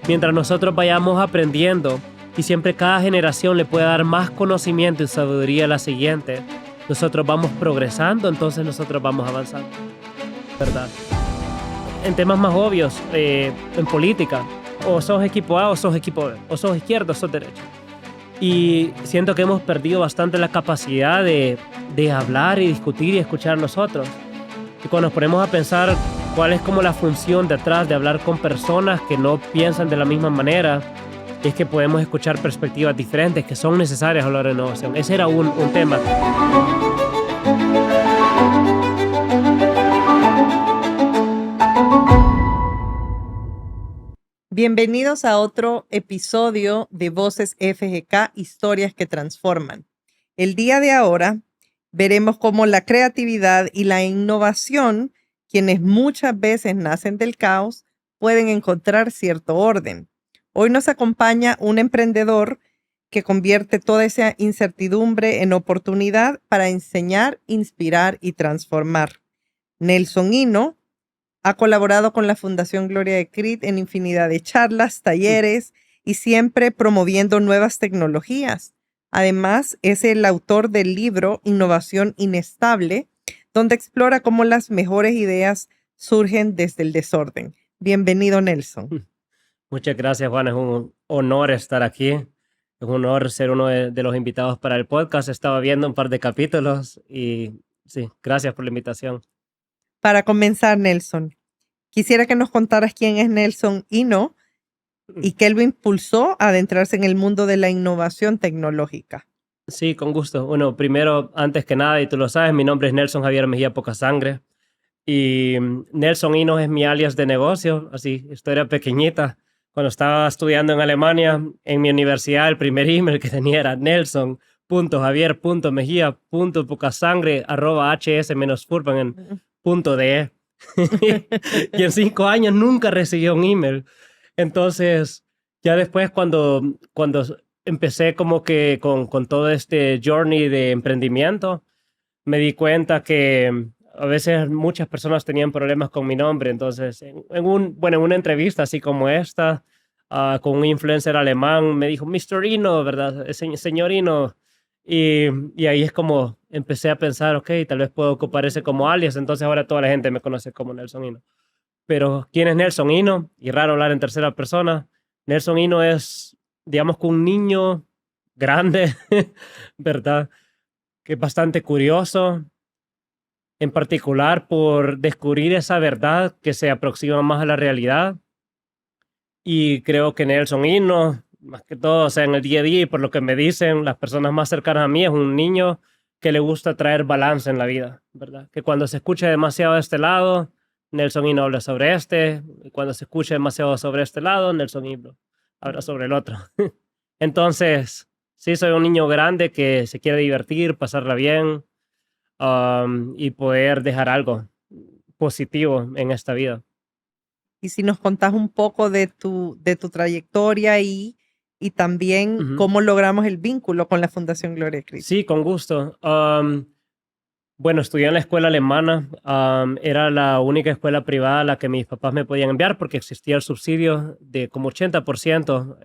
mientras nosotros vayamos aprendiendo y siempre cada generación le puede dar más conocimiento y sabiduría a la siguiente, nosotros vamos progresando, entonces nosotros vamos avanzando, ¿verdad? En temas más obvios, en política, o sos equipo A o sos equipo B, o sos izquierdo o sos derecho. Y siento que hemos perdido bastante la capacidad de hablar y discutir y escuchar a nosotros. Y cuando nos ponemos a pensar cuál es como la función detrás de hablar con personas que no piensan de la misma manera, es que podemos escuchar perspectivas diferentes que son necesarias a la hora de innovación. Ese era un tema. Bienvenidos a otro episodio de Voces FGK, Historias que Transforman. El día de ahora veremos cómo la creatividad y la innovación, quienes muchas veces nacen del caos, pueden encontrar cierto orden. Hoy nos acompaña un emprendedor que convierte toda esa incertidumbre en oportunidad para enseñar, inspirar y transformar. Nelson Hino ha colaborado con la Fundación Gloria de Crit en infinidad de charlas, talleres y siempre promoviendo nuevas tecnologías. Además, es el autor del libro Innovación Inestable, donde explora cómo las mejores ideas surgen desde el desorden. Bienvenido, Nelson. Muchas gracias, Juan. Es un honor estar aquí. Es un honor ser uno de los invitados para el podcast. Estaba viendo un par de capítulos y sí, gracias por la invitación. Para comenzar, Nelson, quisiera que nos contaras quién es Nelson Hino y qué lo impulsó a adentrarse en el mundo de la innovación tecnológica. Sí, con gusto. Bueno, primero, antes que nada, y tú lo sabes, mi nombre es Nelson Javier Mejía Pocasangre y Nelson Hino es mi alias de negocio, así, historia pequeñita. Cuando estaba estudiando en Alemania, en mi universidad, el primer email que tenía era nelson.javier.mejía.pocasangre@hs-furban.de. Y en 5 años nunca recibió un email. Entonces, ya después cuando empecé como que con todo este journey de emprendimiento, me di cuenta que a veces muchas personas tenían problemas con mi nombre. Entonces, en una entrevista así como esta, con un influencer alemán, me dijo, Mr. Hino, ¿verdad? Señor Hino. Y ahí es como empecé a pensar, ok, tal vez puedo ocupar ese como alias. Entonces ahora toda la gente me conoce como Nelson Hino. Pero, ¿quién es Nelson Hino? Y raro hablar en tercera persona. Nelson Hino es, digamos, que un niño grande, ¿verdad? Que es bastante curioso, en particular por descubrir esa verdad que se aproxima más a la realidad. Y creo que Nelson Hino, más que todo, o sea, en el día a día y por lo que me dicen las personas más cercanas a mí, es un niño que le gusta traer balance en la vida, ¿verdad? Que cuando se escucha demasiado de este lado, Nelson Hino habla sobre este, y cuando se escucha demasiado sobre este lado, Nelson Hino habla sobre el otro. Entonces, sí, soy un niño grande que se quiere divertir, pasarla bien, y poder dejar algo positivo en esta vida. Y si nos contás un poco de tu trayectoria y también cómo logramos el vínculo con la Fundación Gloria de Cristo. Sí, con gusto. Bueno, estudié en la escuela alemana. Era la única escuela privada a la que mis papás me podían enviar porque existía el subsidio de como 80%,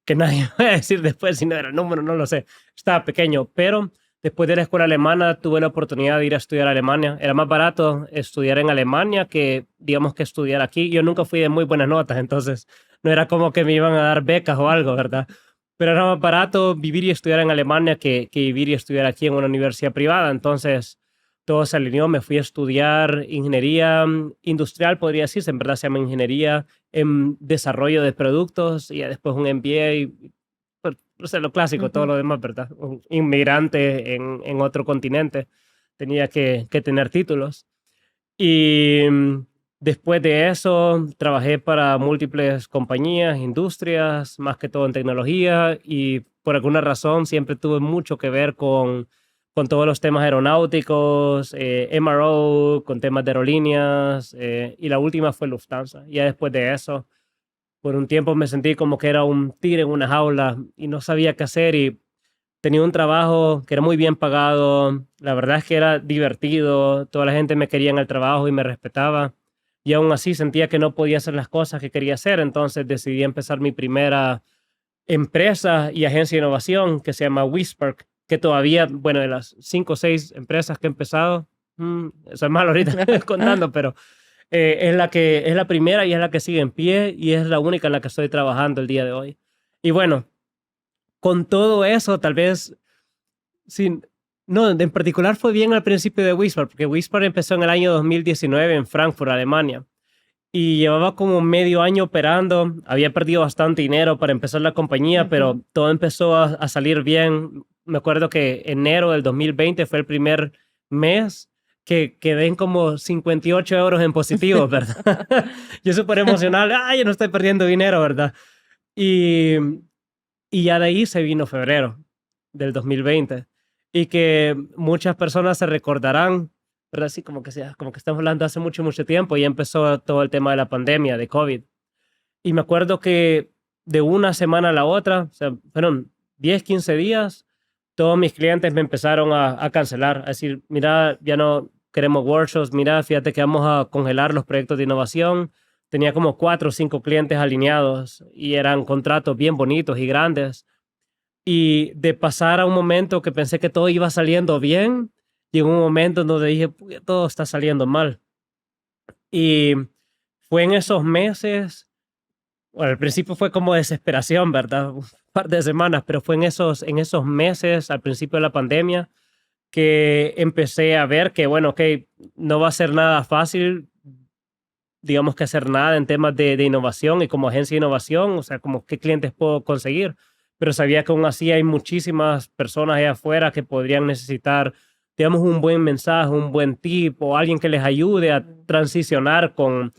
que nadie va a decir después si no era el número, no lo sé. Estaba pequeño, pero después de la escuela alemana tuve la oportunidad de ir a estudiar a Alemania. Era más barato estudiar en Alemania que, digamos, que estudiar aquí. Yo nunca fui de muy buenas notas, entonces no era como que me iban a dar becas o algo, ¿verdad? Pero era más barato vivir y estudiar en Alemania que vivir y estudiar aquí en una universidad privada. Entonces, todo se alineó. Me fui a estudiar ingeniería industrial, podría decirse. En verdad se llama ingeniería en desarrollo de productos y ya después un MBA. Y, pues, no sé, lo clásico, todo lo demás, ¿verdad? Un inmigrante en otro continente tenía que tener títulos. Y después de eso, trabajé para múltiples compañías, industrias, más que todo en tecnología, y por alguna razón siempre tuve mucho que ver con todos los temas aeronáuticos, MRO, con temas de aerolíneas, y la última fue Lufthansa. Ya después de eso, por un tiempo me sentí como que era un tigre en una jaula y no sabía qué hacer, y tenía un trabajo que era muy bien pagado. La verdad es que era divertido. Toda la gente me quería en el trabajo y me respetaba. y aún así sentía que no podía hacer las cosas que quería hacer. Entonces decidí empezar mi primera empresa y agencia de innovación que se llama Whisper, que todavía, bueno, de las 5 o 6 empresas que he empezado, eso es malo ahorita contando, pero es la primera y es la que sigue en pie y es la única en la que estoy trabajando el día de hoy. Y bueno, con todo eso, tal vez, sin, no, en particular fue bien al principio de Whisper, porque Whisper empezó en el año 2019 en Frankfurt, Alemania. Y llevaba como medio año operando, había perdido bastante dinero para empezar la compañía, pero todo empezó a salir bien. Me acuerdo que enero del 2020 fue el primer mes que quedé en como 58 euros en positivo, ¿verdad? Yo súper emocional, ay, yo no estoy perdiendo dinero, ¿verdad? Y, y ya de ahí se vino febrero del 2020 y que muchas personas se recordarán, ¿verdad? Así como que estamos hablando hace mucho, mucho tiempo y empezó todo el tema de la pandemia, de COVID. Y me acuerdo que de una semana a la otra, o sea, fueron 10, 15 días, todos mis clientes me empezaron a cancelar, a decir, mira, ya no queremos workshops, mira, fíjate que vamos a congelar los proyectos de innovación. Tenía como 4 o 5 clientes alineados y eran contratos bien bonitos y grandes. Y de pasar a un momento que pensé que todo iba saliendo bien, llegó un momento en donde dije, "Puya, todo está saliendo mal". Y fue en esos meses, bueno, al principio fue como desesperación, ¿verdad? Un par de semanas, pero fue en esos meses, al principio de la pandemia, que empecé a ver que, bueno, ok, no va a ser nada fácil, digamos que hacer nada en temas de innovación y como agencia de innovación, o sea, como qué clientes puedo conseguir, pero sabía que aún así hay muchísimas personas allá afuera que podrían necesitar, digamos, un buen mensaje, un buen tip o alguien que les ayude a transicionar con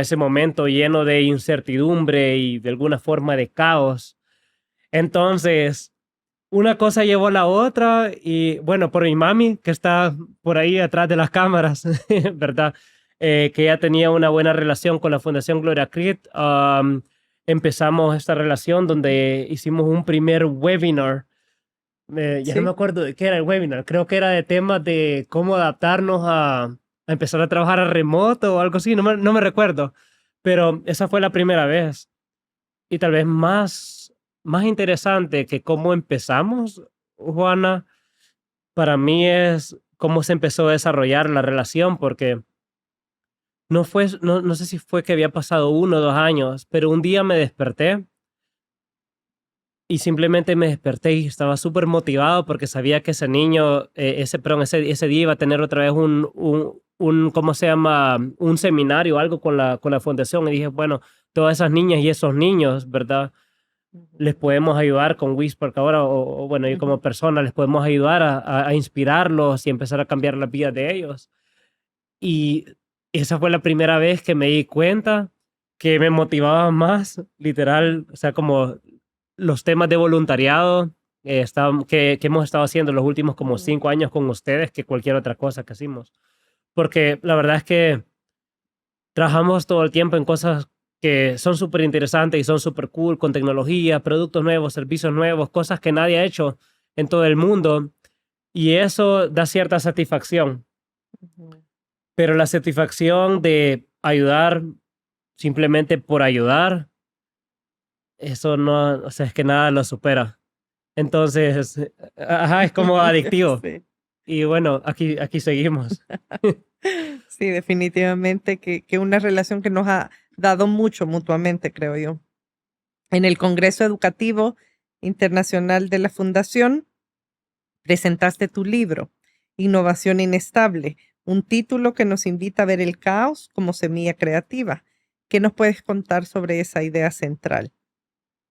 ese momento lleno de incertidumbre y de alguna forma de caos. Entonces, una cosa llevó a la otra y bueno, por mi mami, que está por ahí atrás de las cámaras, ¿verdad? Que ya tenía una buena relación con la Fundación Gloria Crit, empezamos esta relación donde hicimos un primer webinar. Ya no me Sí. acuerdo de qué era el webinar, creo que era de temas de cómo adaptarnos a empezar a trabajar a remoto o algo así, no me recuerdo, pero esa fue la primera vez. Y tal vez más interesante que cómo empezamos, Juana, para mí es cómo se empezó a desarrollar la relación, porque no sé si fue que había pasado 1 o 2 años, pero un día me desperté y simplemente me desperté y estaba súper motivado porque sabía que ese niño, ese día iba a tener otra vez ¿cómo se llama? Un seminario o algo con la fundación. Y dije, bueno, todas esas niñas y esos niños, ¿verdad? Les podemos ayudar con Whisper ahora, o bueno, y como persona les podemos ayudar a inspirarlos y empezar a cambiar la vida de ellos. Y esa fue la primera vez que me di cuenta que me motivaba más, literal, o sea, como los temas de voluntariado que hemos estado haciendo los últimos como 5 años con ustedes que cualquier otra cosa que hicimos. Porque la verdad es que trabajamos todo el tiempo en cosas que son súper interesantes y son súper cool, con tecnología, productos nuevos, servicios nuevos, cosas que nadie ha hecho en todo el mundo. Y eso da cierta satisfacción. Pero la satisfacción de ayudar simplemente por ayudar, eso no, o sea, es que nada lo supera. Entonces, ajá, es como adictivo. Sí. Y bueno, aquí seguimos. Sí, definitivamente que una relación que nos ha dado mucho mutuamente, creo yo. En el Congreso Educativo Internacional de la Fundación presentaste tu libro, Innovación Inestable, un título que nos invita a ver el caos como semilla creativa. ¿Qué nos puedes contar sobre esa idea central?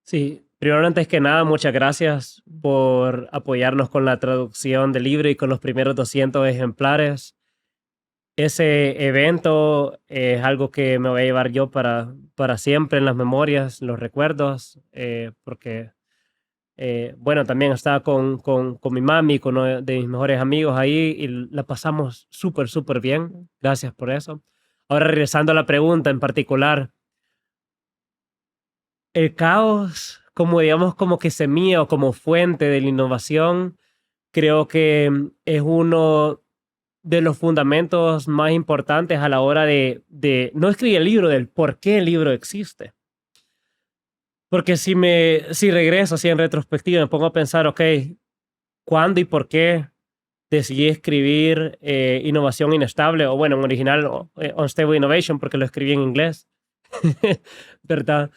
Sí, primero antes que nada, muchas gracias por apoyarnos con la traducción del libro y con los primeros 200 ejemplares. Ese evento es algo que me voy a llevar yo para siempre en las memorias, los recuerdos, porque, bueno, también estaba con mi mami, con uno de mis mejores amigos ahí y la pasamos súper, súper bien. Gracias por eso. Ahora, regresando a la pregunta en particular, el caos, como digamos, como que semilla o como fuente de la innovación, creo que es uno de los fundamentos más importantes a la hora de no escribir el libro, del por qué el libro existe. Porque si regreso así en retrospectiva, me pongo a pensar, ok, ¿cuándo y por qué decidí escribir Innovación Inestable? O bueno, en original, Unstable Innovation, porque lo escribí en inglés. ¿Verdad?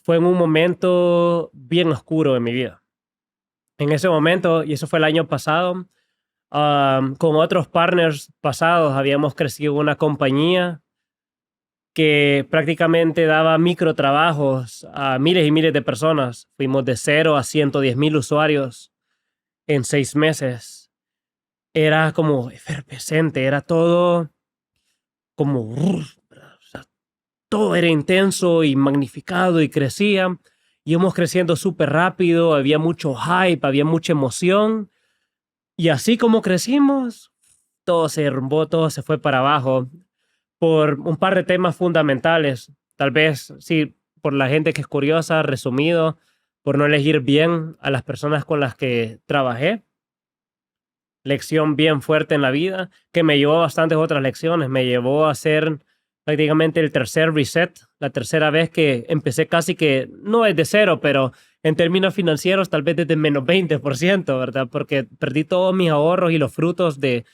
Fue en un momento bien oscuro en mi vida. En ese momento, y eso fue el año pasado, con otros partners pasados habíamos crecido una compañía que prácticamente daba microtrabajos a miles y miles de personas. Fuimos de 0 a 110,000 usuarios en 6 meses. Era como efervescente, era todo como... o sea, todo era intenso y magnificado y crecía. Íbamos creciendo súper rápido, había mucho hype, había mucha emoción. Y así como crecimos, todo se derrumbó, todo se fue para abajo por un par de temas fundamentales. Tal vez, sí, por la gente que es curiosa, resumido, por no elegir bien a las personas con las que trabajé. Lección bien fuerte en la vida, que me llevó a bastantes otras lecciones. Me llevó a hacer prácticamente el tercer reset, la tercera vez que empecé casi que, no es de cero, pero en términos financieros tal vez desde menos 20%, ¿verdad? Porque perdí todos mis ahorros y los frutos del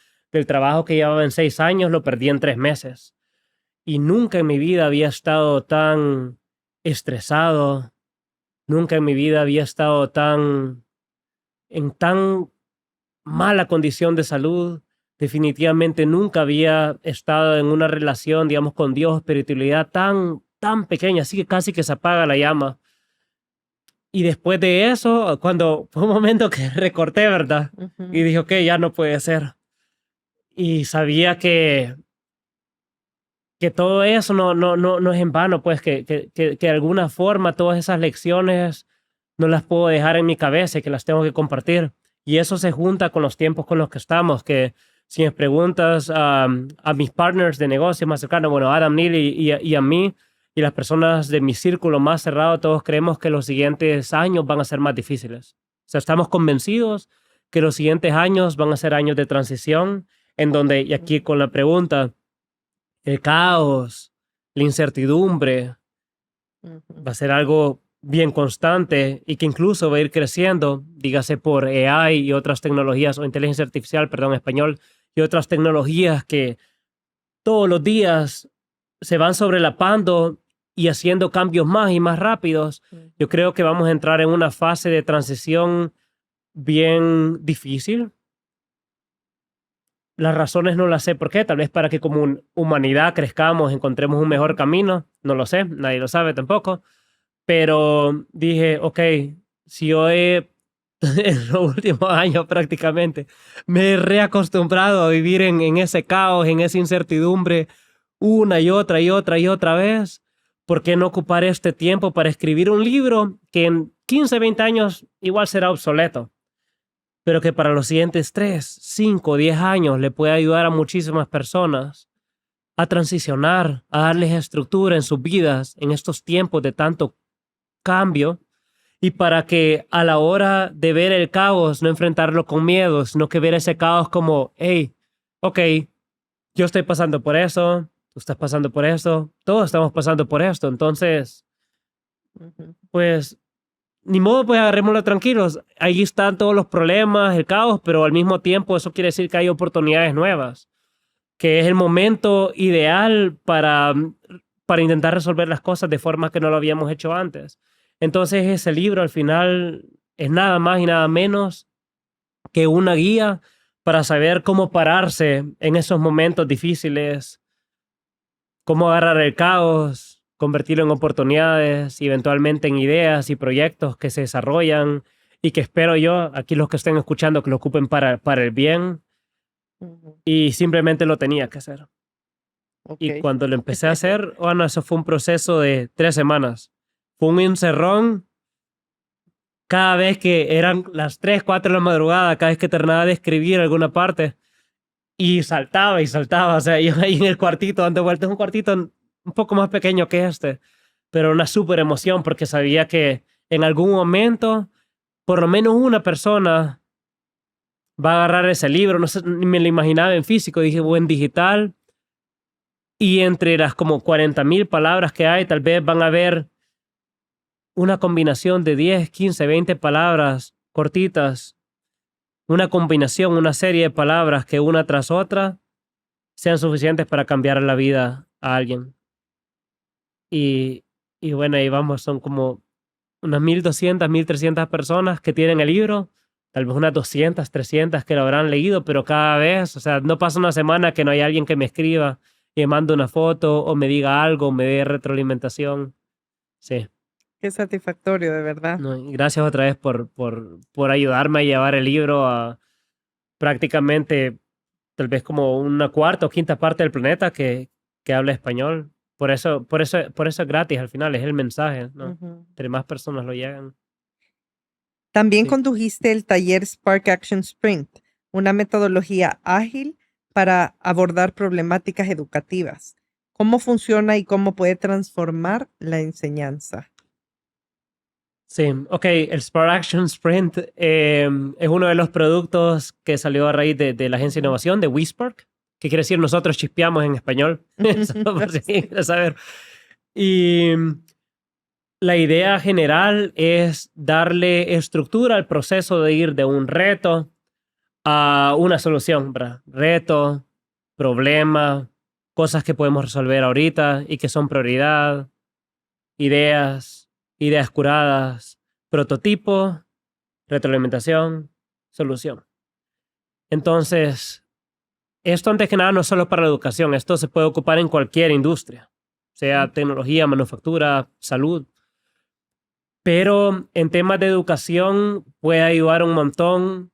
trabajo que llevaba en 6 años, lo perdí en 3 meses. Y nunca en mi vida había estado tan estresado, nunca en mi vida había estado en tan mala condición de salud. Definitivamente nunca había estado en una relación, digamos, con Dios, espiritualidad tan pequeña, así que casi que se apaga la llama. Y después de eso, cuando fue un momento que recorté, ¿verdad? Y dije, ok, ya no puede ser. Y sabía que todo eso no es en vano, pues que de alguna forma todas esas lecciones no las puedo dejar en mi cabeza y que las tengo que compartir. Y eso se junta con los tiempos con los que estamos, que si me preguntas a mis partners de negocio más cercanos, bueno, Adam, Neil y a mí, y las personas de mi círculo más cerrado, todos creemos que los siguientes años van a ser más difíciles. O sea, estamos convencidos que los siguientes años van a ser años de transición, en donde, y aquí con la pregunta, el caos, la incertidumbre, va a ser algo bien constante y que incluso va a ir creciendo, dígase por AI y otras tecnologías, o inteligencia artificial, perdón, en español, y otras tecnologías que todos los días se van sobrelapando y haciendo cambios más y más rápidos. Yo creo que vamos a entrar en una fase de transición bien difícil. Las razones no las sé por qué, tal vez para que como humanidad crezcamos, encontremos un mejor camino, no lo sé, nadie lo sabe tampoco, pero dije, ok, si yo en los últimos años prácticamente me he reacostumbrado a vivir en ese caos, en esa incertidumbre, una y otra y otra y otra vez, ¿por qué no ocupar este tiempo para escribir un libro que en 15, 20 años igual será obsoleto, pero que para los siguientes 3, 5, 10 años le puede ayudar a muchísimas personas a transicionar, a darles estructura en sus vidas en estos tiempos de tanto cambio, y para que a la hora de ver el caos no enfrentarlo con miedo, sino que ver ese caos como, hey, ok, yo estoy pasando por eso, tú estás pasando por esto, todos estamos pasando por esto, entonces, pues, ni modo, pues agarrémoslo tranquilos. Ahí están todos los problemas, el caos, pero al mismo tiempo eso quiere decir que hay oportunidades nuevas, que es el momento ideal para intentar resolver las cosas de forma que no lo habíamos hecho antes. Entonces ese libro al final es nada más y nada menos que una guía para saber cómo pararse en esos momentos difíciles, cómo agarrar el caos, convertirlo en oportunidades y eventualmente en ideas y proyectos que se desarrollan y que espero yo, aquí los que estén escuchando, que lo ocupen para el bien. Y simplemente lo tenía que hacer. Y cuando lo empecé a hacer, bueno, eso fue un proceso de 3 semanas. Fue un encerrón. Cada vez que eran las 3, 4 de la madrugada, cada vez que terminaba de escribir alguna parte, y saltaba y saltaba. O sea, yo ahí en el cuartito, dando vueltas, un cuartito un poco más pequeño que este, pero una súper emoción porque sabía que en algún momento, por lo menos una persona va a agarrar ese libro, no sé, ni me lo imaginaba en físico, dije, o en digital, y entre las como 40,000 palabras que hay, tal vez van a haber una combinación de 10, 15, 20 palabras cortitas, una combinación, una serie de palabras que una tras otra sean suficientes para cambiar la vida a alguien. Y, y bueno, ahí vamos, son como unas 1,200, 1,300 personas que tienen el libro, tal vez unas 200, 300 que lo habrán leído, pero cada vez, o sea, no pasa una semana que no hay alguien que me escriba y me mande una foto o me diga algo, me dé retroalimentación. Sí, Qué satisfactorio, de verdad. no, y gracias otra vez por ayudarme a llevar el libro a prácticamente tal vez como una cuarta o quinta parte del planeta que habla español. Por eso es gratis al final, es el mensaje, ¿no? Ujú. Entre más personas lo llegan. También Sí. condujiste el taller Spark Action Sprint, una metodología ágil para abordar problemáticas educativas. ¿Cómo funciona y cómo puede transformar la enseñanza? Sí, ok, el Spark Action Sprint es uno de los productos que salió a raíz de la agencia de Ujú. innovación de WeSpark, que quiere decir nosotros chispeamos en español, solo por si Sí. quieres saber. Y la idea general es darle estructura al proceso de ir de un reto a una solución, ¿verdad? Reto, problema, cosas que podemos resolver ahorita y que son prioridad, ideas, ideas curadas, prototipo, retroalimentación, solución. Entonces, esto antes que nada no es solo para la educación, esto se puede ocupar en cualquier industria, sea tecnología, manufactura, salud. Pero en temas de educación puede ayudar un montón.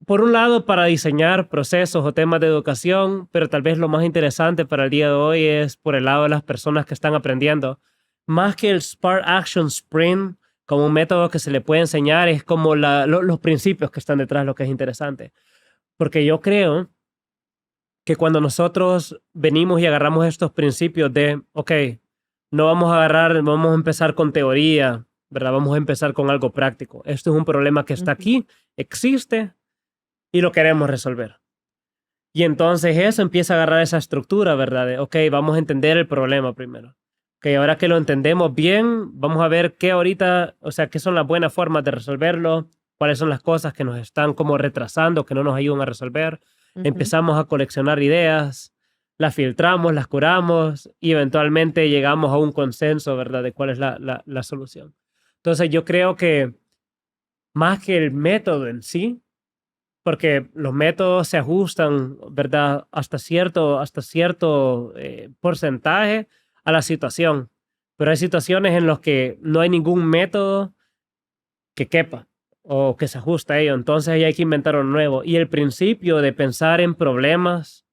Por un lado, para diseñar procesos o temas de educación, pero tal vez lo más interesante para el día de hoy es por el lado de las personas que están aprendiendo. Más que el Spark Action Sprint como un método que se le puede enseñar, es como los principios que están detrás, lo que es interesante. Porque yo creo que cuando nosotros venimos y agarramos estos principios de, ok, no vamos a agarrar, vamos a empezar con teoría, ¿verdad? Vamos a empezar con algo práctico. Esto es un problema que está Ujú. aquí, existe y lo queremos resolver. Y entonces eso empieza a agarrar esa estructura, ¿verdad? De, ok, vamos a entender el problema primero. Ok, ahora que lo entendemos bien, vamos a ver qué ahorita, o sea, qué son las buenas formas de resolverlo, cuáles son las cosas que nos están como retrasando, que no nos ayudan a resolver. Ujú. Empezamos a coleccionar ideas, las filtramos, las curamos y eventualmente llegamos a un consenso, ¿verdad? De cuál es la solución. Entonces yo creo que más que el método en sí, porque los métodos se ajustan, ¿verdad? Hasta cierto porcentaje a la situación. Pero hay situaciones en las que no hay ningún método que quepa o que se ajuste a ello. Entonces ahí hay que inventar uno nuevo. Y el principio de pensar en problemas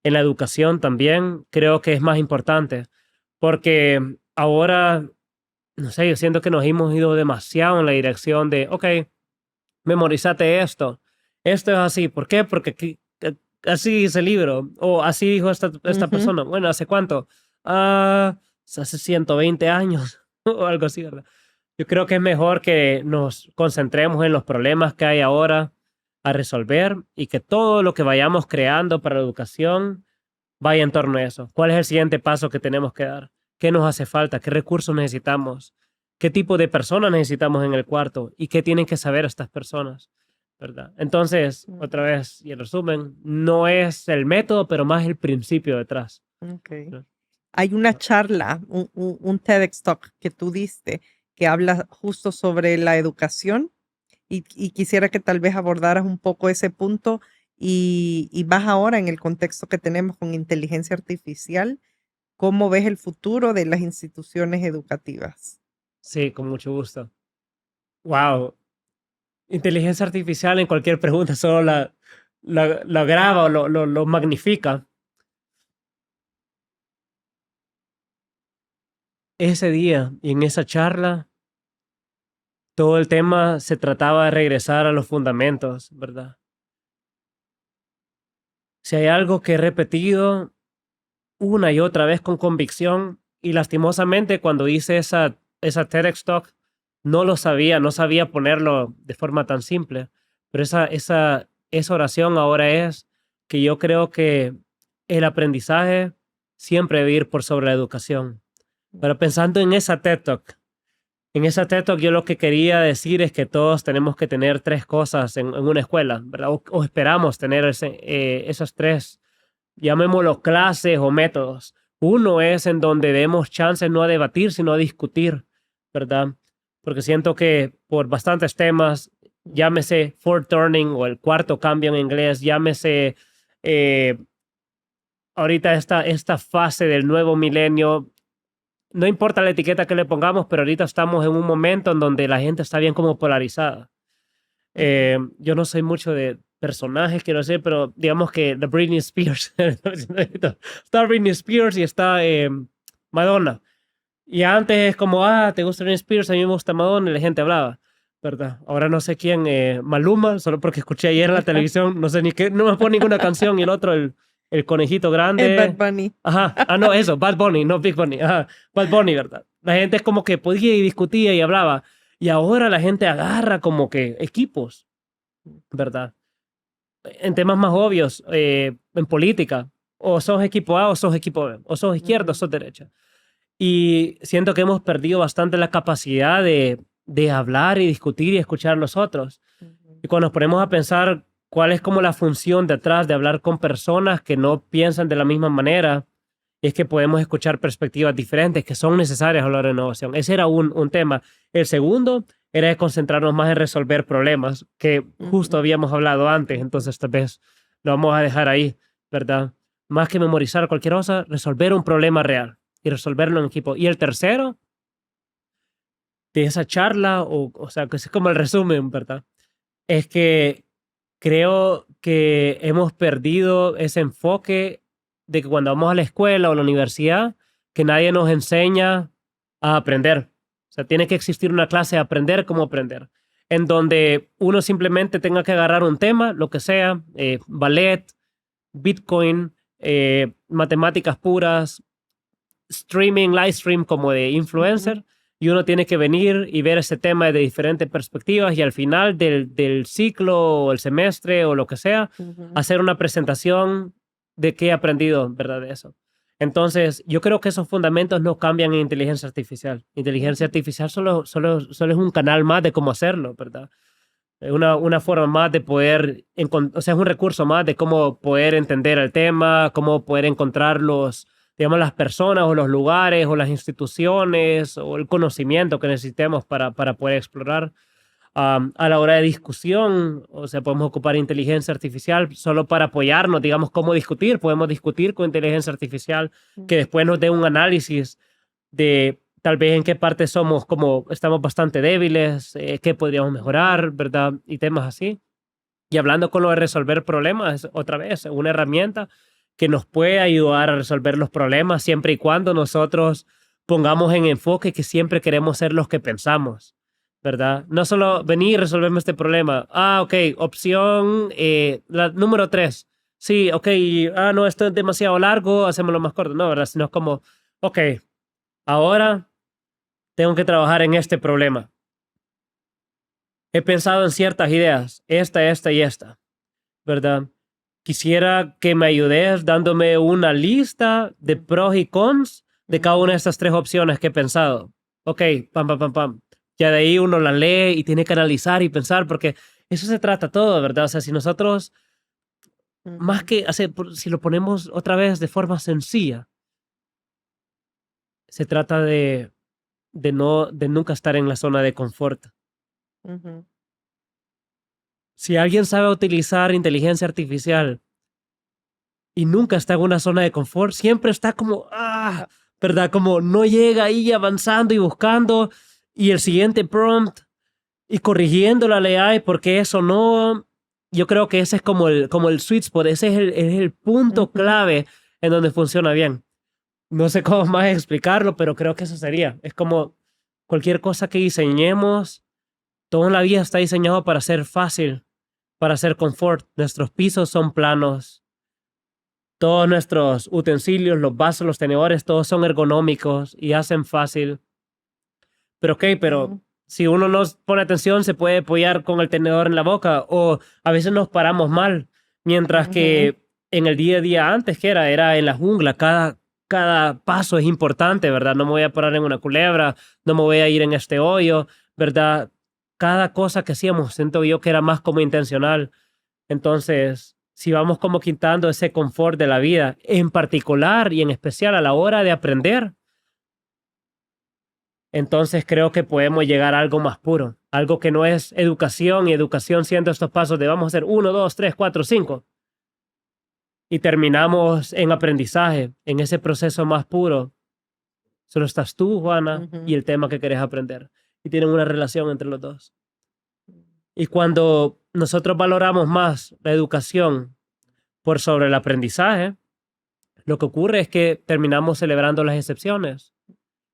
en la educación también creo que es más importante. Porque ahora, no sé, yo siento que nos hemos ido demasiado en la dirección de, ok, memorízate esto. Esto es así. ¿Por qué? Porque así dice el libro. O así dijo esta Ujú. persona. Bueno, ¿hace cuánto? Ah, hace 120 años o algo así, ¿verdad? Yo creo que es mejor que nos concentremos en los problemas que hay ahora a resolver y que todo lo que vayamos creando para la educación vaya en torno a eso. ¿Cuál es el siguiente paso que tenemos que dar? ¿Qué nos hace falta? ¿Qué recursos necesitamos? ¿Qué tipo de personas necesitamos en el cuarto? ¿Y qué tienen que saber estas personas? ¿Verdad? Entonces, otra Ujú. vez, y en resumen, no es el método, pero más el principio detrás, Ok. ¿no? Hay una charla, un TEDx Talk que tú diste que habla justo sobre la educación y quisiera que tal vez abordaras un poco ese punto y más ahora en el contexto que tenemos con inteligencia artificial, ¿cómo ves el futuro de las instituciones educativas? Sí, con mucho gusto. Wow. Inteligencia artificial en cualquier pregunta solo la graba o lo magnifica. Ese día y en esa charla, todo el tema se trataba de regresar a los fundamentos, ¿verdad? Si hay algo que he repetido una y otra vez con convicción, y lastimosamente cuando hice esa TEDx Talk, no lo sabía, no sabía ponerlo de forma tan simple, Pero esa oración ahora es que yo creo que el aprendizaje siempre debe ir por sobre la educación. Pero pensando en esa TED Talk, yo lo que quería decir es que todos tenemos que tener 3 cosas en una escuela, ¿verdad? O esperamos tener esas 3, llamémoslo clases o métodos. Uno es en donde demos chances no a debatir, sino a discutir, ¿verdad? Porque siento que por bastantes temas, llámese fourth turning o el cuarto cambio en inglés, llámese ahorita esta fase del nuevo milenio, no importa la etiqueta que le pongamos, pero ahorita estamos en un momento en donde la gente está bien como polarizada. Yo no soy mucho de personajes, quiero decir, pero digamos que la Britney Spears, está Britney Spears y está Madonna. Y antes es como, ¿te gusta Britney Spears? A mí me gusta Madonna y la gente hablaba, ¿verdad? Ahora no sé quién, Maluma, solo porque escuché ayer en la televisión, no sé ni qué, no me pone ninguna canción y el otro, el conejito grande. Bad Bunny. Ajá, no, eso, Bad Bunny, no Big Bunny, ajá, Bad Bunny, ¿verdad? La gente es como que podía y discutía y hablaba. Y ahora la gente agarra como que equipos, ¿verdad? En temas más obvios, en política, o sos equipo A o sos equipo B, o sos izquierda o sos derecha. Y siento que hemos perdido bastante la capacidad de hablar y discutir y escuchar a los otros. Y cuando nos ponemos a pensar cuál es como la función detrás de hablar con personas que no piensan de la misma manera, es que podemos escuchar perspectivas diferentes que son necesarias a la hora de innovación. Ese era un tema. El segundo era de concentrarnos más en resolver problemas que justo habíamos hablado antes, entonces tal vez lo vamos a dejar ahí, ¿verdad? Más que memorizar cualquier cosa, resolver un problema real y resolverlo en equipo. Y el tercero de esa charla, o sea, que es como el resumen, ¿verdad? Es que creo que hemos perdido ese enfoque de que cuando vamos a la escuela o a la universidad, que nadie nos enseña a aprender. O sea, tiene que existir una clase de aprender cómo aprender, en donde uno simplemente tenga que agarrar un tema, lo que sea, ballet, Bitcoin, matemáticas puras, streaming, live stream como de influencer, y uno tiene que venir y ver ese tema de diferentes perspectivas y al final del ciclo o el semestre o lo que sea, hacer una presentación de qué he aprendido, ¿verdad? De eso. Entonces, yo creo que esos fundamentos no cambian en inteligencia artificial. Inteligencia artificial solo es un canal más de cómo hacerlo, ¿verdad? Una forma más de poder, o sea, es un recurso más de cómo poder entender el tema, cómo poder encontrar digamos, las personas o los lugares o las instituciones o el conocimiento que necesitemos para poder explorar. A la hora de discusión, o sea, podemos ocupar inteligencia artificial solo para apoyarnos, digamos, cómo discutir. Podemos discutir con inteligencia artificial que después nos dé un análisis de tal vez en qué parte estamos bastante débiles, qué podríamos mejorar, ¿verdad? Y temas así. Y hablando con lo de resolver problemas, otra vez, una herramienta que nos puede ayudar a resolver los problemas siempre y cuando nosotros pongamos en enfoque que siempre queremos ser los que pensamos, ¿verdad? No solo venir y resolverme este problema. Ok, opción la número 3. Sí, ok, no, esto es demasiado largo, hacémoslo más corto. No, ¿verdad? Sino es como, ok, ahora tengo que trabajar en este problema. He pensado en ciertas ideas, esta y esta, ¿verdad? Quisiera que me ayudes dándome una lista de pros y cons de cada una de estas 3 opciones que he pensado. Ok, pam, pam, pam, pam. Ya de ahí uno la lee y tiene que analizar y pensar, porque eso se trata todo, ¿verdad? O sea, si nosotros, más que hacer, si lo ponemos otra vez de forma sencilla, se trata de nunca estar en la zona de confort. Si alguien sabe utilizar inteligencia artificial y nunca está en una zona de confort, siempre está como, ¿verdad? Como no llega ahí avanzando y buscando y el siguiente prompt y corrigiendo la AI porque eso no. Yo creo que ese es como el sweet spot, ese es el punto clave en donde funciona bien. No sé cómo más explicarlo, pero creo que eso sería. Es como cualquier cosa que diseñemos, toda la vida está diseñado para ser fácil, para ser confort. Nuestros pisos son planos. Todos nuestros utensilios, los vasos, los tenedores, todos son ergonómicos y hacen fácil. Pero si uno no pone atención, se puede apoyar con el tenedor en la boca o a veces nos paramos mal. Mientras que en el día a día antes, que era en la jungla, cada paso es importante, ¿verdad? No me voy a parar en una culebra, no me voy a ir en este hoyo, ¿verdad? Cada cosa que hacíamos, siento yo que era más como intencional. Entonces, si vamos como quitando ese confort de la vida, en particular y en especial a la hora de aprender, entonces creo que podemos llegar a algo más puro, algo que no es educación y educación siendo estos pasos de vamos a hacer 1, 2, 3, 4, 5 y terminamos en aprendizaje, en ese proceso más puro. Solo estás tú, Juana, y el tema que querés aprender y tienen una relación entre los dos. Y cuando nosotros valoramos más la educación por sobre el aprendizaje, lo que ocurre es que terminamos celebrando las excepciones.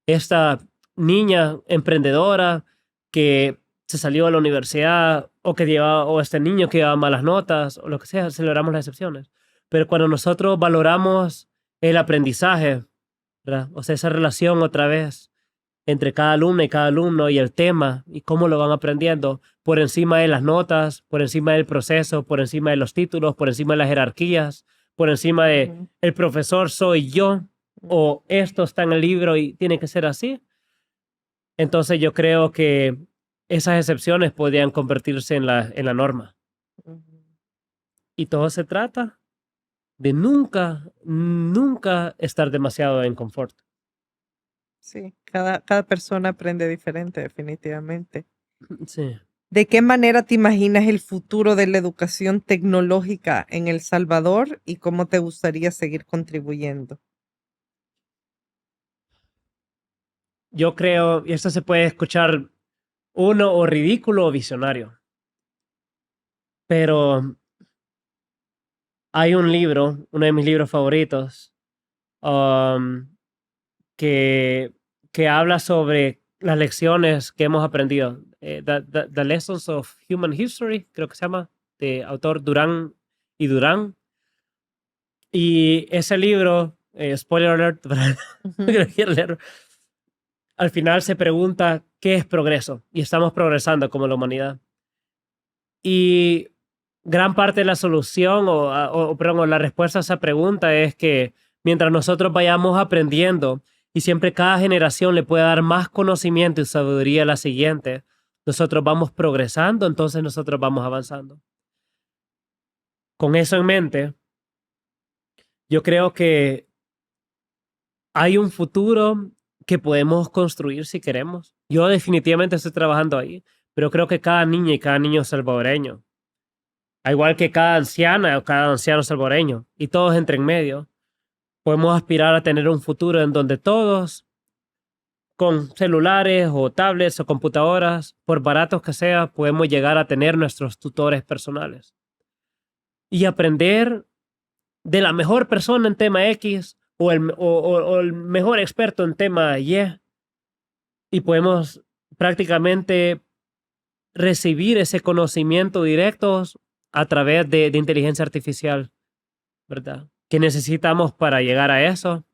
Esta niña emprendedora que se salió de la universidad o este niño que llevaba malas notas o lo que sea, celebramos las excepciones. Pero cuando nosotros valoramos el aprendizaje, ¿verdad? O sea, esa relación otra vez entre cada alumna y cada alumno y el tema y cómo lo van aprendiendo por encima de las notas, por encima del proceso, por encima de los títulos, por encima de las jerarquías, por encima de el profesor soy yo o esto está en el libro y tiene que ser así. Entonces yo creo que esas excepciones podrían convertirse en la norma. Y todo se trata de nunca estar demasiado en confort. Sí, cada persona aprende diferente, definitivamente. Sí. ¿De qué manera te imaginas el futuro de la educación tecnológica en El Salvador y cómo te gustaría seguir contribuyendo? Yo creo, y esto se puede escuchar uno o ridículo o visionario, pero hay un libro, uno de mis libros favoritos, que habla sobre las lecciones que hemos aprendido. The Lessons of Human History, creo que se llama, de autor Durán y Durán. Y ese libro, spoiler alert, para que lo quiera leer, al final se pregunta qué es progreso. Y estamos progresando como la humanidad. Y gran parte de la solución o la respuesta a esa pregunta es que mientras nosotros vayamos aprendiendo y siempre cada generación le puede dar más conocimiento y sabiduría a la siguiente, nosotros vamos progresando, entonces nosotros vamos avanzando. Con eso en mente, yo creo que hay un futuro que podemos construir si queremos. Yo definitivamente estoy trabajando ahí, pero creo que cada niña y cada niño salvadoreño, al igual que cada anciana o cada anciano salvadoreño, y todos entre en medio, podemos aspirar a tener un futuro en donde todos, con celulares o tablets o computadoras, por baratos que sea, podemos llegar a tener nuestros tutores personales. Y aprender de la mejor persona en tema X o el mejor experto en tema Y. Y podemos prácticamente recibir ese conocimiento directo a través de inteligencia artificial, ¿verdad? ¿Qué necesitamos para llegar a eso?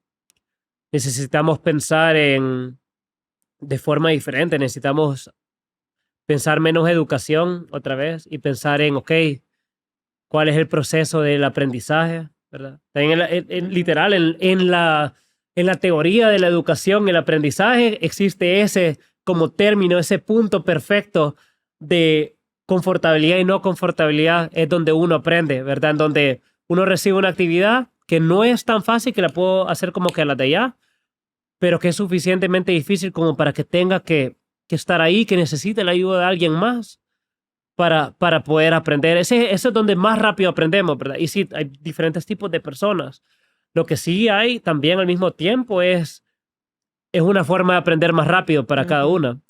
Necesitamos pensar de forma diferente, necesitamos pensar menos educación otra vez y pensar en, ok, ¿cuál es el proceso del aprendizaje? ¿Verdad? También literal, en la teoría de la educación, el aprendizaje, existe ese como término, ese punto perfecto de confortabilidad y no confortabilidad, es donde uno aprende, ¿verdad? En donde uno recibe una actividad que no es tan fácil que la puedo hacer como que a la de allá, pero que es suficientemente difícil como para que tenga que estar ahí, que necesite la ayuda de alguien más para poder aprender. Ese es donde más rápido aprendemos, ¿verdad? Y sí, hay diferentes tipos de personas. Lo que sí hay también al mismo tiempo es una forma de aprender más rápido para cada una,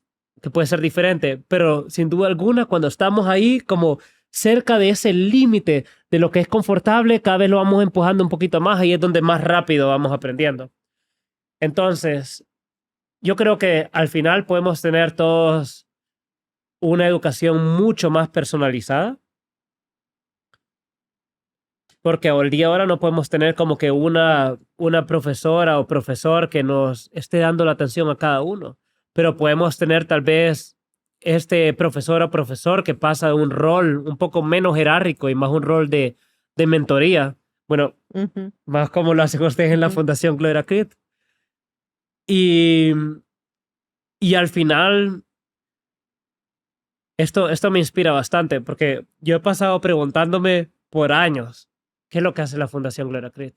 que puede ser diferente, pero sin duda alguna, cuando estamos ahí como cerca de ese límite de lo que es confortable, cada vez lo vamos empujando un poquito más, y es donde más rápido vamos aprendiendo. Entonces, yo creo que al final podemos tener todos una educación mucho más personalizada, porque hoy día ahora no podemos tener como que una profesora o profesor que nos esté dando la atención a cada uno, pero podemos tener tal vez este profesor o profesor que pasa de un rol un poco menos jerárquico y más un rol de mentoría. Bueno, Ujú, más como lo hacen ustedes en la ujú, Fundación Gloria Creed. Y, y al final, esto me inspira bastante porque yo he pasado preguntándome por años qué es lo que hace la Fundación Gloria Creed.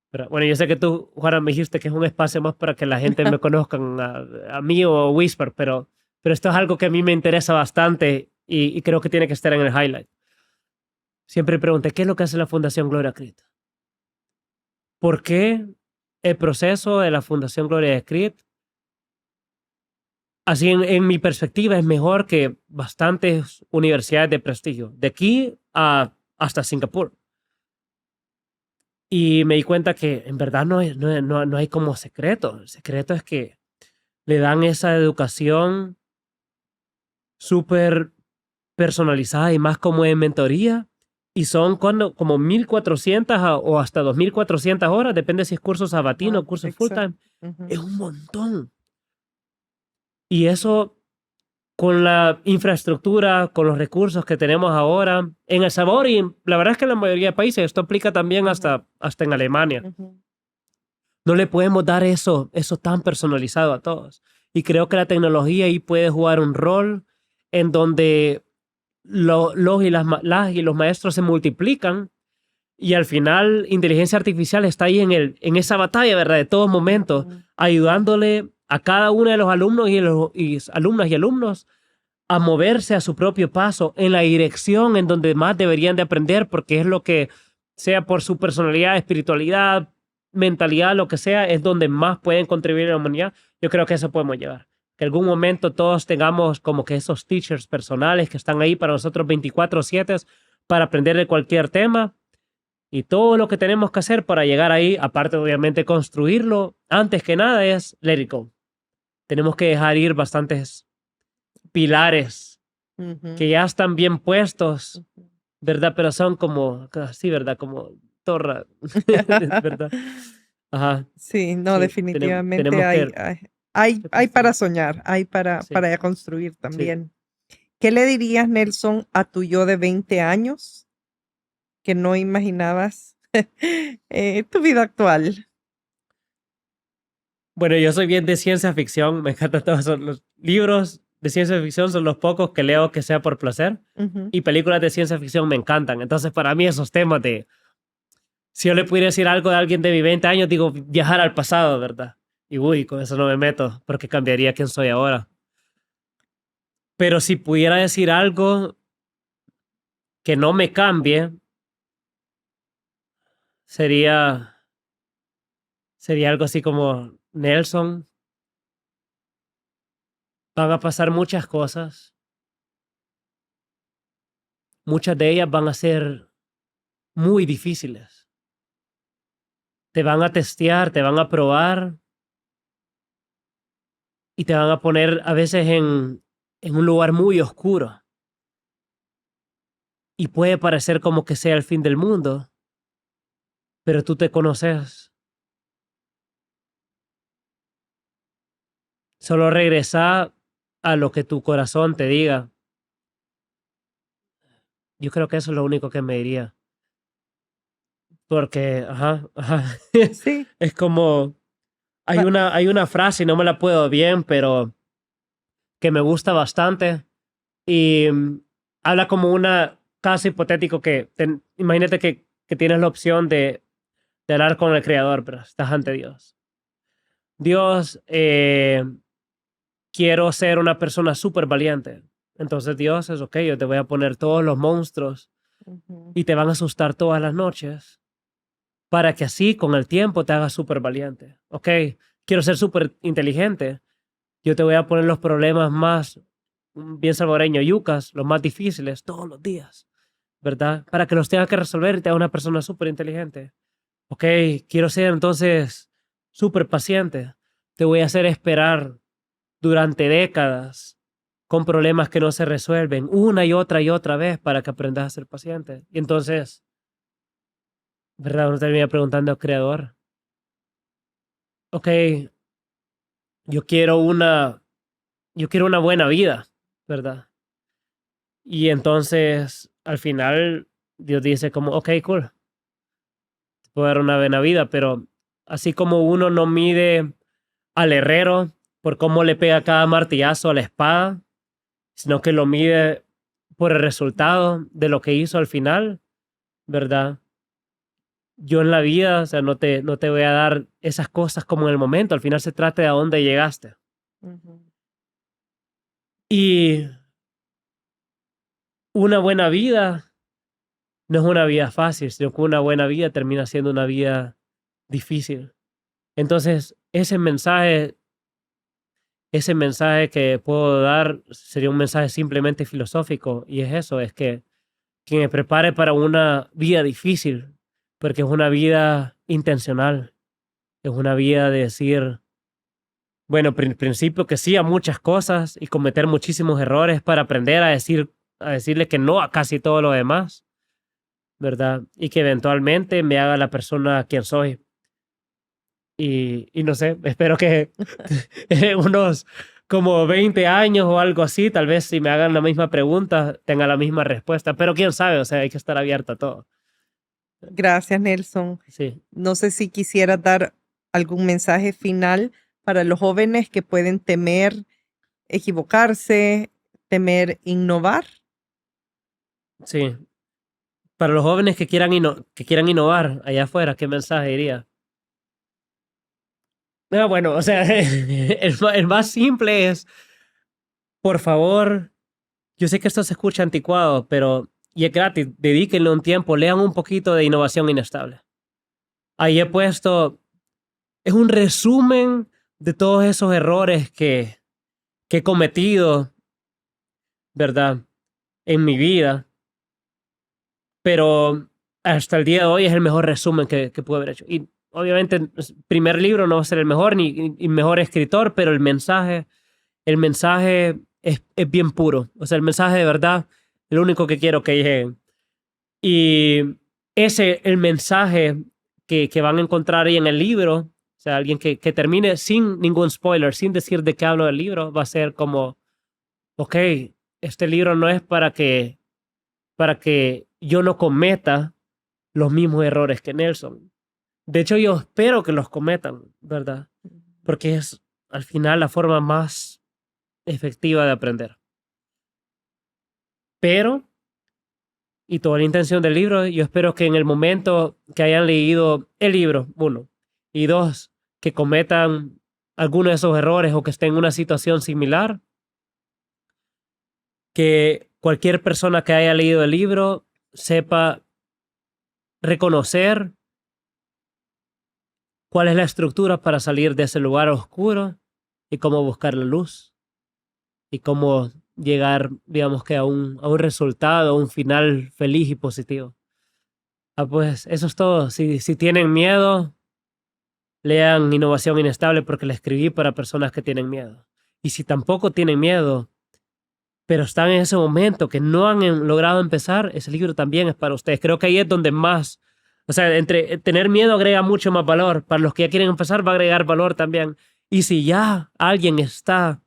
Pero, bueno, yo sé que tú, Juana, me dijiste que es un espacio más para que la gente me conozca a mí o a Whisper, pero esto es algo que a mí me interesa bastante y creo que tiene que estar en el highlight. Siempre pregunté, ¿qué es lo que hace la Fundación Gloria Creed? ¿Por qué el proceso de la Fundación Gloria Creed, así en mi perspectiva, es mejor que bastantes universidades de prestigio, de aquí hasta Singapur? Y me di cuenta que en verdad no hay como secreto. El secreto es que le dan esa educación súper personalizada y más como en mentoría. Y son como 1,400 o hasta 2,400 horas, depende si es curso sabatino o wow, curso full exacto. time. Ujú, Es un montón. Y eso con la infraestructura, con los recursos que tenemos ahora en El Salvador y la verdad es que en la mayoría de países, esto aplica también ujú, hasta en Alemania. ujú, No le podemos dar eso tan personalizado a todos. Y creo que la tecnología ahí puede jugar un rol en donde los y los maestros se multiplican y al final inteligencia artificial está ahí en esa batalla, ¿verdad? De todo momento, ujú. ayudándole a cada uno de los alumnos y alumnas y alumnos a moverse a su propio paso en la dirección en donde más deberían de aprender, porque es lo que, sea por su personalidad, espiritualidad, mentalidad, lo que sea, es donde más pueden contribuir a la humanidad. Yo creo que eso podemos llevar. Que algún momento todos tengamos como que esos teachers personales que están ahí para nosotros 24/7 para aprender de cualquier tema y todo lo que tenemos que hacer para llegar ahí, aparte de obviamente construirlo, antes que nada es let it go. Tenemos que dejar ir bastantes pilares Ujú, que ya están bien puestos, ujú. ¿verdad? Pero son como, sí, ¿verdad? Como torra, ¿verdad? Ajá, Sí, no, sí, definitivamente tenemos que, hay, que hay para construir. soñar, hay Sí, para construir sí. también. ¿Qué le dirías, Nelson, a tu yo de 20 años que no imaginabas tu vida actual? Bueno, yo soy bien de ciencia ficción, me encantan todos los libros de ciencia ficción, son los pocos que leo que sea por placer, Ujú, y películas de ciencia ficción me encantan. Entonces, para mí esos temas de, si yo le pudiera decir algo de alguien de mis 20 años, digo, viajar al pasado, ¿verdad? Y uy, con eso no me meto, porque cambiaría quién soy ahora. Pero si pudiera decir algo que no me cambie, sería, sería algo así como, Nelson, van a pasar muchas cosas, muchas de ellas van a ser muy difíciles. Te van a testear, te van a probar y te van a poner a veces en un lugar muy oscuro. Y puede parecer como que sea el fin del mundo, pero tú te conoces. Solo regresa a lo que tu corazón te diga. Yo creo que eso es lo único que me diría. Porque, ajá, ajá. sí, Es como, va- hay una frase, y no me la puedo bien, pero que me gusta bastante. Y habla como una caso hipotético que, imagínate que tienes la opción de hablar con el Creador, pero estás ante Dios. Dios, quiero ser una persona súper valiente. Entonces Dios es, ok, yo te voy a poner todos los monstruos ujú, y te van a asustar todas las noches para que así con el tiempo te hagas súper valiente. Ok, quiero ser súper inteligente. Yo te voy a poner los problemas más, bien salvadoreño, yucas, los más difíciles todos los días, ¿verdad? Para que los tengas que resolver y te haga una persona súper inteligente. Ok, quiero ser entonces súper paciente. Te voy a hacer esperar durante décadas con problemas que no se resuelven una y otra vez para que aprendas a ser paciente. Y entonces, ¿verdad? Uno termina preguntando al creador, ok, yo quiero una, yo quiero una buena vida. ¿verdad? Y entonces, al final, Dios dice como, ok, cool, te puedo dar una buena vida, pero así como uno no mide al herrero por cómo le pega cada martillazo a la espada, sino que lo mide por el resultado de lo que hizo al final, ¿verdad? Yo en la vida, o sea, no te voy a dar esas cosas como en el momento, al final se trata de a dónde llegaste. Ujú. Y una buena vida no es una vida fácil, sino que una buena vida termina siendo una vida difícil. Entonces, ese mensaje que puedo dar sería un mensaje simplemente filosófico, y es eso, es que me prepare para una vida difícil, porque es una vida intencional, es una vida de decir, bueno, principio que sí a muchas cosas y cometer muchísimos errores para aprender a decirle que no a casi todo lo demás, ¿verdad? Y que eventualmente me haga la persona quien soy. Y no sé, espero que en unos como 20 años o algo así, tal vez si me hagan la misma pregunta, tenga la misma respuesta, pero quién sabe, o sea, hay que estar abierto a todo. Gracias, Nelson. Sí, No sé si quisieras dar algún mensaje final para los jóvenes que pueden temer equivocarse, temer innovar. sí. Para los jóvenes que quieran innovar allá afuera, ¿qué mensaje diría? Bueno, o sea, el más simple es, por favor, yo sé que esto se escucha anticuado, pero y es gratis, dedíquenle un tiempo, lean un poquito de innovación inestable. Ahí he puesto, es un resumen de todos esos errores que he cometido, ¿verdad? En mi vida, pero hasta el día de hoy es el mejor resumen que pude haber hecho. Y obviamente, el primer libro no va a ser el mejor ni mejor escritor, pero el mensaje es bien puro. O sea, el mensaje de verdad, lo único que quiero que llegue. Y el mensaje que van a encontrar ahí en el libro, o sea, alguien que termine sin ningún spoiler, sin decir de qué hablo del libro, va a ser como, ok, este libro no es para que yo no cometa los mismos errores que Nelson. De hecho, yo espero que los cometan, ¿verdad? Porque es al final la forma más efectiva de aprender. Pero, y toda la intención del libro, yo espero que en el momento que hayan leído el libro, uno, y dos, que cometan alguno de esos errores o que estén en una situación similar, que cualquier persona que haya leído el libro sepa reconocer cuál es la estructura para salir de ese lugar oscuro y cómo buscar la luz y cómo llegar, digamos que a un resultado, a un final feliz y positivo. Pues eso es todo. Si tienen miedo, lean Innovación Inestable porque la escribí para personas que tienen miedo. Y si tampoco tienen miedo, pero están en ese momento que no han logrado empezar, ese libro también es para ustedes. Creo que ahí es donde más, o sea, entre tener miedo agrega mucho más valor. Para los que ya quieren empezar va a agregar valor también. Y si ya alguien está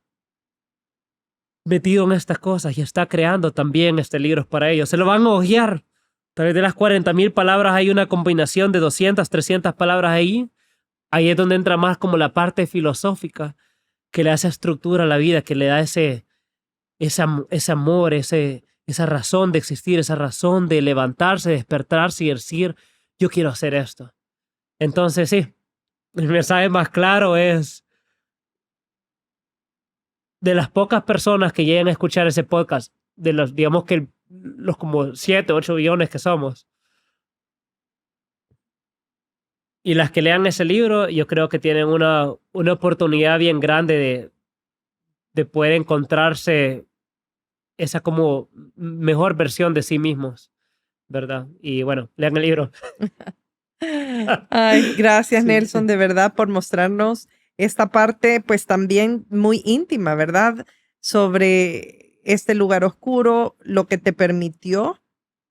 metido en estas cosas y está creando también este libro es para ellos, se lo van a hojear. Tal vez de las 40,000 palabras hay una combinación de 200, 300 palabras ahí. Ahí es donde entra más como la parte filosófica que le hace estructura a la vida, que le da ese amor, esa razón de existir, esa razón de levantarse, despertarse y decir, yo quiero hacer esto. Entonces, sí, el mensaje más claro es de las pocas personas que llegan a escuchar ese podcast, de los, digamos que los como 7, 8 billones que somos, y las que lean ese libro, yo creo que tienen una oportunidad bien grande de poder encontrarse esa como mejor versión de sí mismos, ¿verdad? Y bueno, lean el libro. Ay, gracias, Sí, Nelson, de verdad, por mostrarnos esta parte, pues también muy íntima, ¿verdad? Sobre este lugar oscuro, lo que te permitió,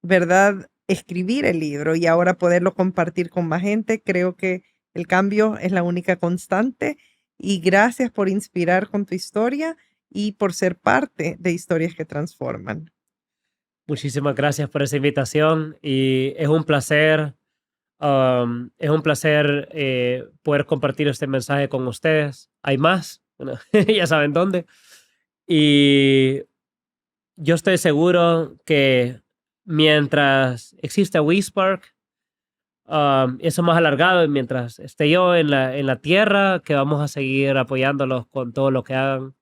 ¿verdad? Escribir el libro y ahora poderlo compartir con más gente. Creo que el cambio es la única constante y gracias por inspirar con tu historia y por ser parte de Historias que Transforman. Muchísimas gracias por esa invitación y es un placer, poder compartir este mensaje con ustedes. Hay más, bueno, ya saben dónde. Y yo estoy seguro que mientras exista WeSpark, eso más alargado, y mientras esté yo en la tierra, que vamos a seguir apoyándolos con todo lo que hagan.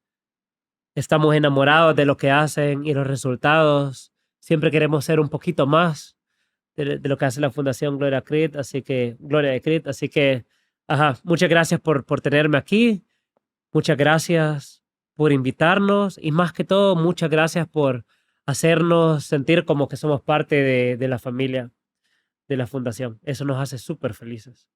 Estamos enamorados de lo que hacen y los resultados. Siempre queremos ser un poquito más de lo que hace la Fundación Gloria de Crit. Así que, muchas gracias por tenerme aquí. Muchas gracias por invitarnos y más que todo, muchas gracias por hacernos sentir como que somos parte de la familia de la Fundación. Eso nos hace súper felices.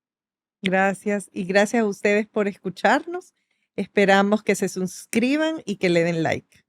Gracias y gracias a ustedes por escucharnos. Esperamos que se suscriban y que le den like.